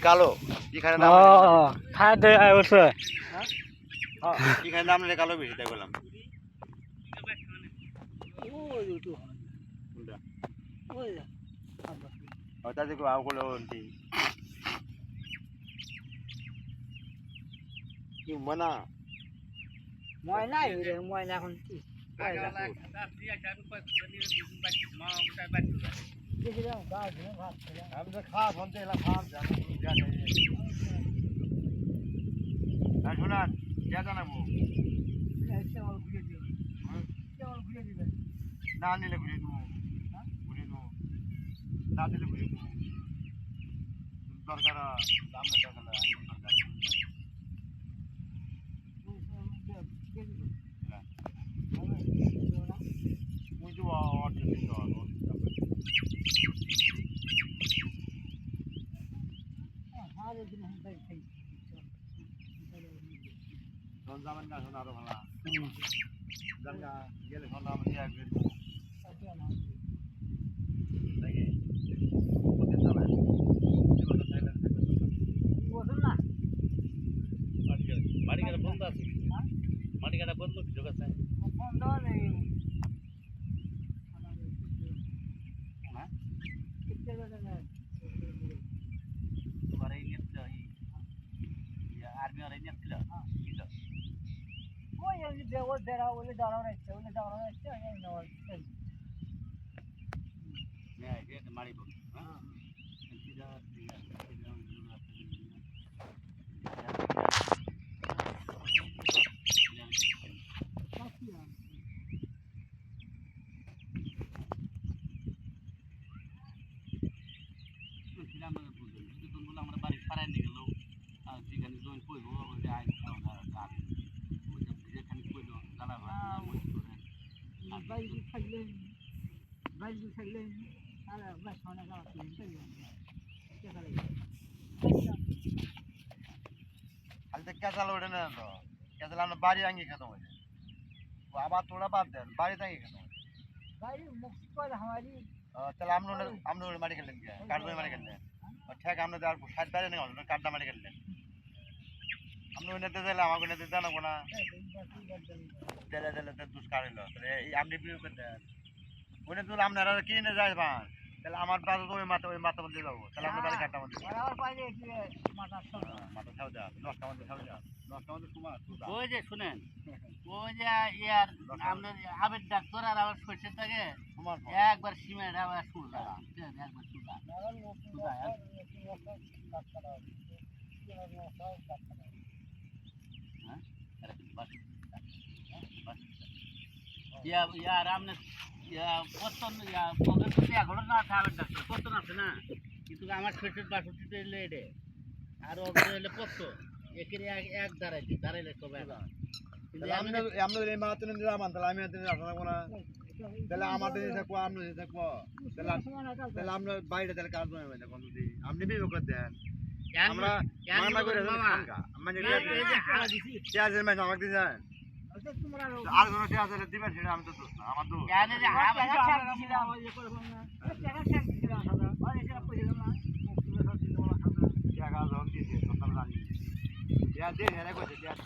কালো এখানে দাম এখানে দাম নিলে কালো বেশি তাই বললাম ময়না ময়না ময়না এখন কি আমি তো খাওয়া শুনতে এলাম খাওয়া শোনান যা জানাবো না নিলে ঘুরে দেবো না দিলে ঘুরে দেবো দরকার দাম দরকার যাবেন না শোনা আরো ভালো জায়গা গেলে শোনা আমি একদিন মাটিকাটা বন্ধ আছে মাটিকাটা বন্ধ যোগ আছে বন্ধ নেই তোমার এই নেট আর্মি আর এই নেট ছিল ওই ওই বেড়া ওলে দাঁড়ানো রয়েছে মারিব আমরা বাড়ি পাড়ায় নিয়ে গেল যেখানে জয়েন করবো আইন যেখানে করলো জানা বাইরে থাকলেন আর বাস মানে যাওয়া খালি তো কেঁচাল ওঠে না তো কেঁচাল আমরা বাড়ি আঙ্গি খেতাম হয়েছে আবার তোরা বাদ দেন বাড়িতে আঙ্গি খেতাম বাইরে মুক্ত করে हमारी তাহলে আমরা মারি খেললেন কে কাঠবাড়ি মারি খেললেন ঠেক আমরা আর সাত বাইরে নেই কাঠটা মারি খেললেন আমরা ওই নেতে দিলে আমাকে নেতে জানাবো না দিলে দিলে দুষ কাড়িল এই আপনি বিয়ে করতে ওই নেতে আপনারা কিনে যায় ভান তাহলে আমার বাড়ি তো ওই মাথা মধ্যে যাবো তাহলে আমরা বাড়ি কাঠটা মধ্যে মাথা ছাও যা 10টা মধ্যে ছাও যা 10টা মধ্যে তোমার ওই যে শুনেন ওই যে ইয়ার আমরা আবেদ ডাক্তার আর আমার শরীর থেকে একবার সিমেন্ট আবার সুজা একবার সুজা ইয়ার আপনি পছন এখনো না আবেদ ডাক্তার পছন আছে না কিন্তু আমার শরীর বাষট্টি এলে এটা আর হলে পছন একের এক দাঁড়াইলে সবাই আমরা এই মাথা নিয়ে যাবেন তাহলে আমি থাকবো না তাহলে আমাদের থাকবো আমরা থাকবো তাহলে আমরা বাইরে তাহলে কাজ হবে না যদি আপনি বিয়ে করে দেন আমরা মানা করে মানে পেঁয়াজের মাছ আমাকে দিয়ে যান আর কোনো পেঁয়াজ দিবেন সেটা আমি তো দোষ না আমার তো পেঁয়াজ দিয়ে হেরা করছে পেঁয়াজ